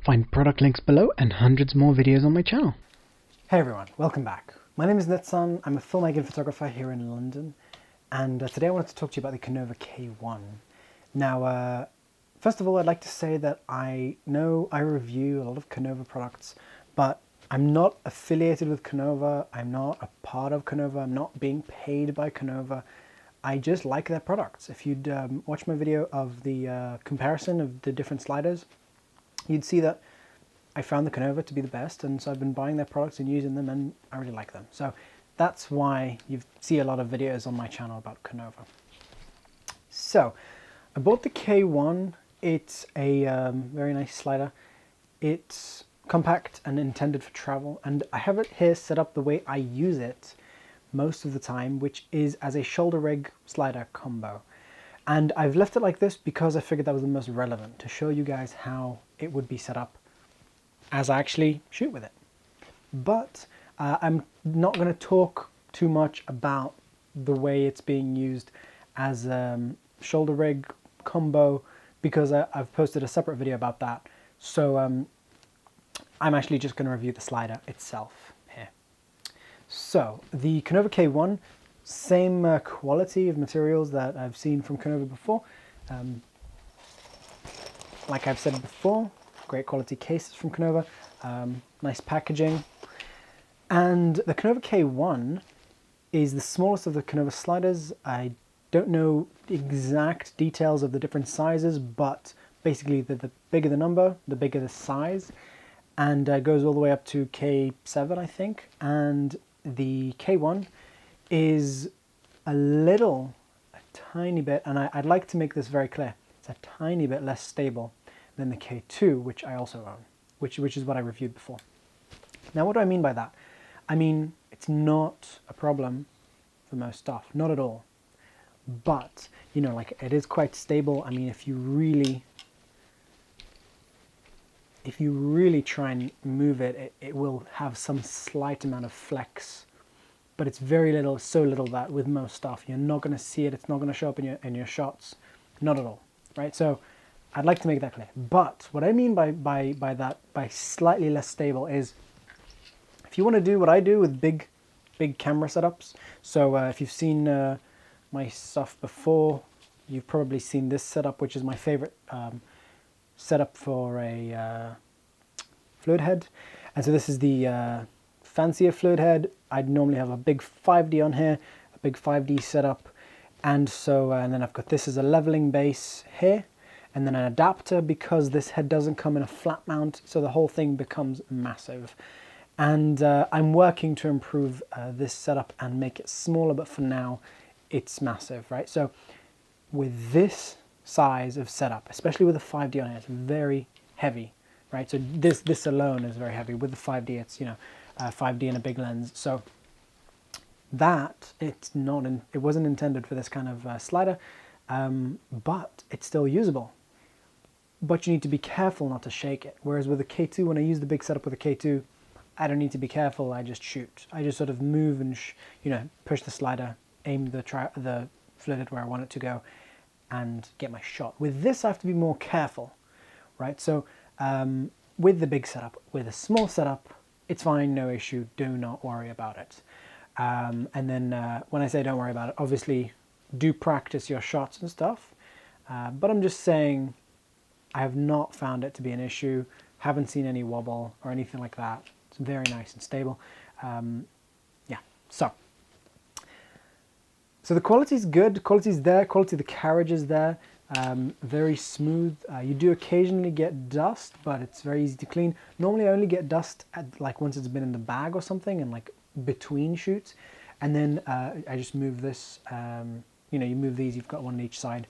Find product links below and hundreds more videos on my channel. Hey everyone, welcome back. My name is Netsun. I'm a filmmaker and photographer here in London, and today I wanted to talk to you about the Konova K1. Now, first of all, I'd like to say that I know I review a lot of Konova products, but I'm not affiliated with Konova. I'm not a part of Konova. I'm not being paid by Konova. I just like their products. If you'd watch my video of the comparison of the different sliders, you'd see that I found the Konova to be the best, and so I've been buying their products and using them, and I really like them. So that's why you see a lot of videos on my channel about Konova. So I bought the K1. It's a very nice slider. It's compact and intended for travel, and I have it here set up the way I use it most of the time, which is as a shoulder rig slider combo. And I've left it like this because I figured that was the most relevant, to show you guys how it would be set up as I actually shoot with it. But I'm not going to talk too much about the way it's being used as shoulder rig combo, because I've posted a separate video about that. So I'm actually just going to review the slider itself here. So the Konova K1, same quality of materials that I've seen from Konova before. Like I've said before, great quality cases from Konova, nice packaging. And the Konova K1 is the smallest of the Konova sliders. I don't know the exact details of the different sizes, but basically the bigger the number, the bigger the size, and goes all the way up to K7, I think. And the K1 is a tiny bit, and I'd like to make this very clear, it's a tiny bit less stable than the K2, which I also own, which is what I reviewed before. Now, what do I mean by that? I mean, it's not a problem for most stuff, not at all. But, you know, like, it is quite stable. I mean, if you really try and move it, it will have some slight amount of flex, but it's very little, so little that with most stuff, you're not going to see it. It's not going to show up in your shots, not at all, right? So I'd like to make that clear. But what I mean by slightly less stable is, if you want to do what I do with big camera setups, so if you've seen my stuff before, you've probably seen this setup, which is my favorite setup for a fluid head. And so this is the fancier fluid head. I'd normally have a big 5D on here, a big 5D setup, and so and then I've got this as a leveling base here, and then an adapter, because this head doesn't come in a flat mount, so the whole thing becomes massive. And I'm working to improve this setup and make it smaller, but for now it's massive, right? So with this size of setup, especially with a 5D on it, it's very heavy, right? So this alone is very heavy. With the 5D, it's, you know, 5D and a big lens. So that, it wasn't intended for this kind of slider, but it's still usable. But you need to be careful not to shake it. Whereas with the K2, when I use the big setup with the K2, I don't need to be careful. I just shoot. I just sort of move and push the slider, aim the fluid head where I want it to go, and get my shot. With this, I have to be more careful, right? So with the big setup, with a small setup, it's fine, no issue. Do not worry about it. And then when I say don't worry about it, obviously do practice your shots and stuff. But I'm just saying, I have not found it to be an issue. Haven't seen any wobble or anything like that. It's very nice and stable. Yeah, so the quality's good. The quality's there. Quality of the carriage is there. Very smooth. You do occasionally get dust, but it's very easy to clean. Normally I only get dust at, like, once it's been in the bag or something, and like between shoots, and then I just move this. You move these. You've got one on each side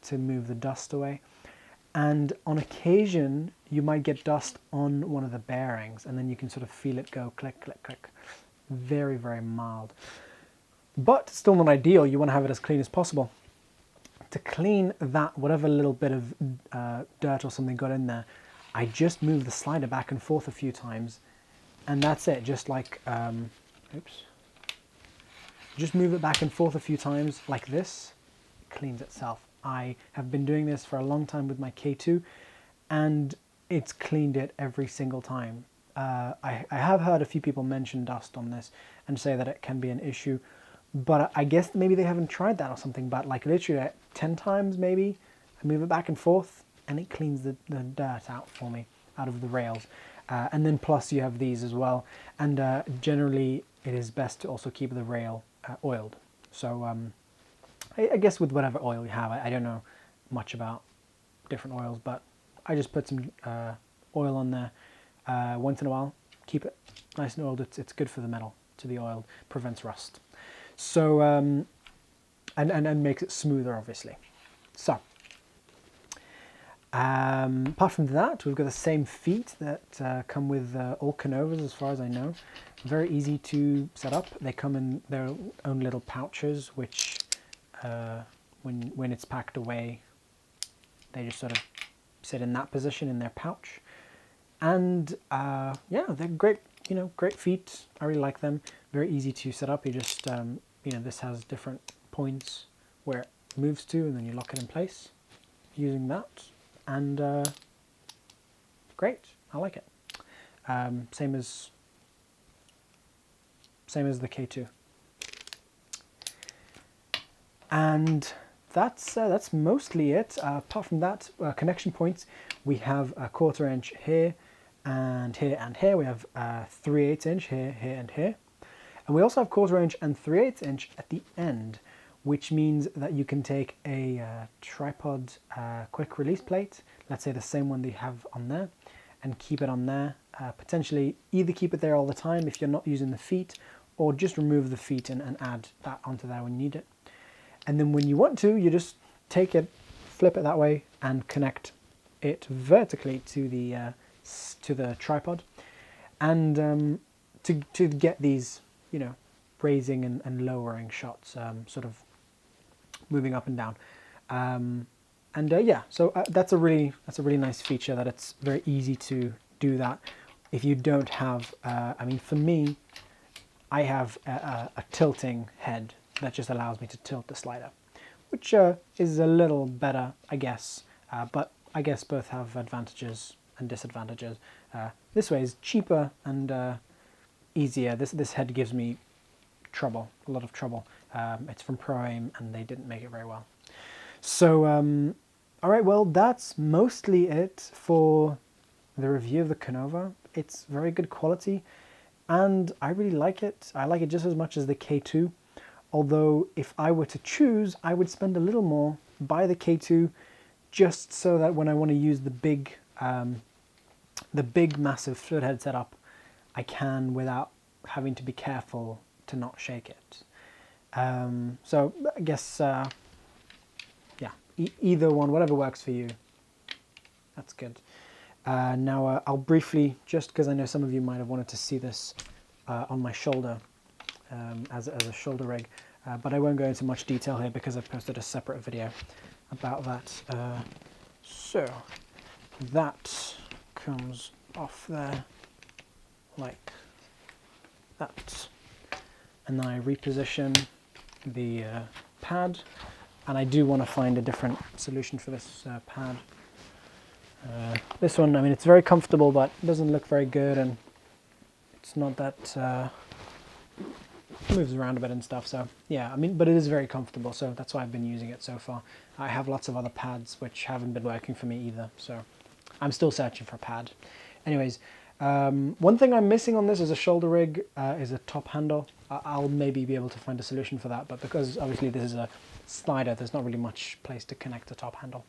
to move the dust away. And on occasion, you might get dust on one of the bearings, and then you can sort of feel it go click, click, click. Very, very mild. But still not ideal. You want to have it as clean as possible. To clean that, whatever little bit of dirt or something got in there, I just move the slider back and forth a few times, and that's it. Just like, just move it back and forth a few times like this. It cleans itself. I have been doing this for a long time with my K2, and it's cleaned it every single time. I have heard a few people mention dust on this and say that it can be an issue, but I guess maybe they haven't tried that or something. But like literally 10 times maybe, I move it back and forth and it cleans the dirt out for me, out of the rails. And then plus you have these as well. And generally it is best to also keep the rail oiled. So I guess with whatever oil you have, I don't know much about different oils, but I just put some oil on there once in a while. Keep it nice and oiled. It's good for the metal to be oiled, prevents rust. So and makes it smoother, obviously. So apart from that, we've got the same feet that come with all Konovas, as far as I know. Very easy to set up. They come in their own little pouches, which when it's packed away, they just sort of sit in that position in their pouch. And yeah, they're great, great feet. I really like them. Very easy to set up. You just, this has different points where it moves to, and then you lock it in place using that. And great, I like it. Same as the K2. And that's mostly it. Apart from that, connection points, we have a 1/4 inch here, and here, and here. We have 3/8 inch here, here, and here. And we also have 1/4 inch and 3/8 inch at the end, which means that you can take a tripod quick release plate, let's say the same one that you have on there, and keep it on there. Potentially either keep it there all the time if you're not using the feet, or just remove the feet and add that onto there when you need it. And then when you want to, you just take it, flip it that way, and connect it vertically to the tripod. And to get these, raising and lowering shots, sort of moving up and down. Yeah, so that's a really nice feature, that it's very easy to do that. If you don't have, for me, I have a tilting head that just allows me to tilt the slider, which is a little better, I guess, but I guess both have advantages and disadvantages. This way is cheaper and easier. This head gives me trouble, a lot of trouble. It's from Pro Aim and they didn't make it very well. So, all right, well, that's mostly it for the review of the Konova. It's very good quality and I really like it. I like it just as much as the K2. Although if I were to choose, I would spend a little more, buy the K2, just so that when I want to use the big massive fluid head setup, I can without having to be careful to not shake it. So I guess, yeah, either one, whatever works for you, that's good. Now I'll briefly, just because I know some of you might have wanted to see this on my shoulder, as a shoulder rig, but I won't go into much detail here because I've posted a separate video about that. So that comes off there like that, and then I reposition the pad, and I do want to find a different solution for this pad. This one, it's very comfortable, but it doesn't look very good, and it's not that moves around a bit and stuff. So yeah, but it is very comfortable, so that's why I've been using it so far. I have lots of other pads which haven't been working for me either, so I'm still searching for a pad. Anyways, one thing I'm missing on this as a shoulder rig is a top handle. I'll maybe be able to find a solution for that, but because obviously this is a slider, there's not really much place to connect the top handle.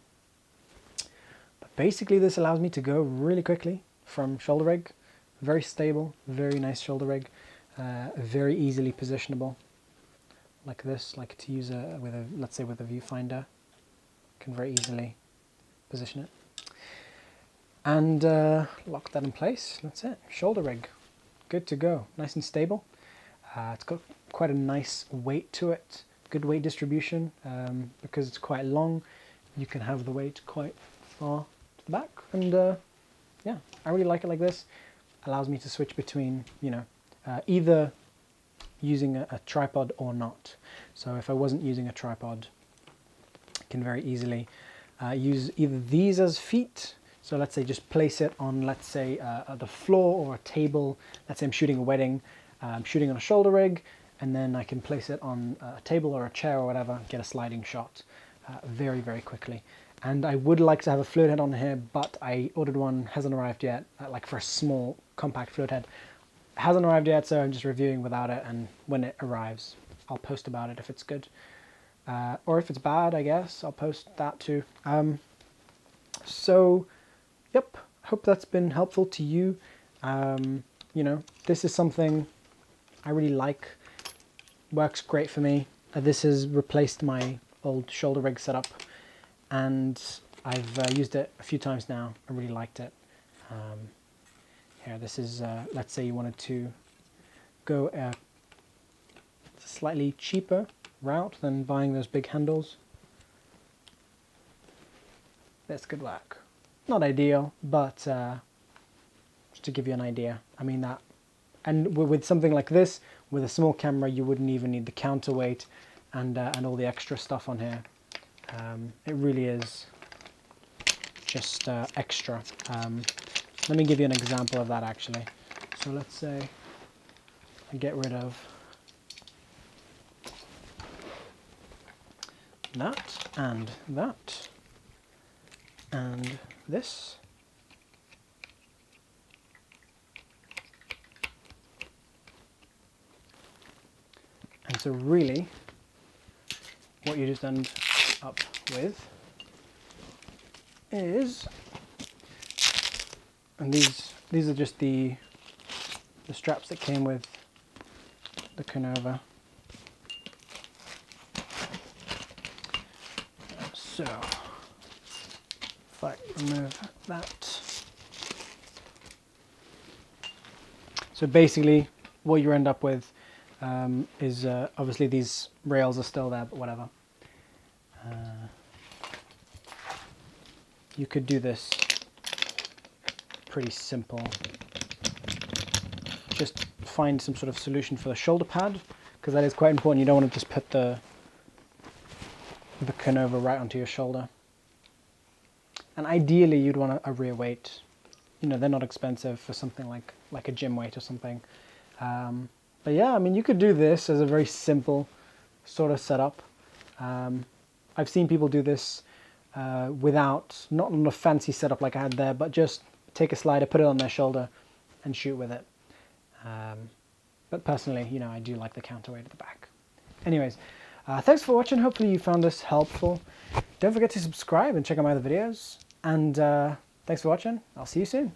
But basically this allows me to go really quickly from shoulder rig. Very stable, very nice shoulder rig, very easily positionable, like this, like to use let's say with a viewfinder, can very easily position it. And lock that in place, that's it, shoulder rig, good to go, nice and stable. It's got quite a nice weight to it, good weight distribution, because it's quite long, you can have the weight quite far to the back, and yeah, I really like it like this. Allows me to switch between, either using a tripod or not. So if I wasn't using a tripod, I can very easily use either these as feet, So let's say just place it on, let's say, the floor or a table. Let's say I'm shooting a wedding, I'm shooting on a shoulder rig, and then I can place it on a table or a chair or whatever, get a sliding shot very, very quickly. And I would like to have a fluid head on here, but I ordered one, hasn't arrived yet, like for a small compact fluid head. Hasn't arrived yet, so I'm just reviewing without it, and when it arrives, I'll post about it if it's good. Or if it's bad, I guess, I'll post that too. So, yep, hope that's been helpful to you. You know, this is something I really like, works great for me. This has replaced my old shoulder rig setup, and I've used it a few times now. I really liked it. Here, this is, let's say you wanted to go a slightly cheaper route than buying those big handles. This could work. Not ideal, but just to give you an idea. I mean that, and with something like this, with a small camera, you wouldn't even need the counterweight and all the extra stuff on here. It really is just extra. Let me give you an example of that actually. So let's say I get rid of that and that and this. And so really what you just end up with is, and these are just the straps that came with the Konova. So if I remove that, so basically what you end up with is obviously these rails are still there, but whatever. You could do this pretty simple. Just find some sort of solution for the shoulder pad, because that is quite important. You don't want to just put the Konova right onto your shoulder. And ideally you'd want a rear weight. You know, they're not expensive for something like a gym weight or something. But yeah, I mean, you could do this as a very simple sort of setup. I've seen people do this without, not on a fancy setup like I had there, but just take a slider, put it on their shoulder and shoot with it. But personally, you know, I do like the counterweight at the back. Anyways, thanks for watching. Hopefully you found this helpful. Don't forget to subscribe and check out my other videos. And thanks for watching. I'll see you soon.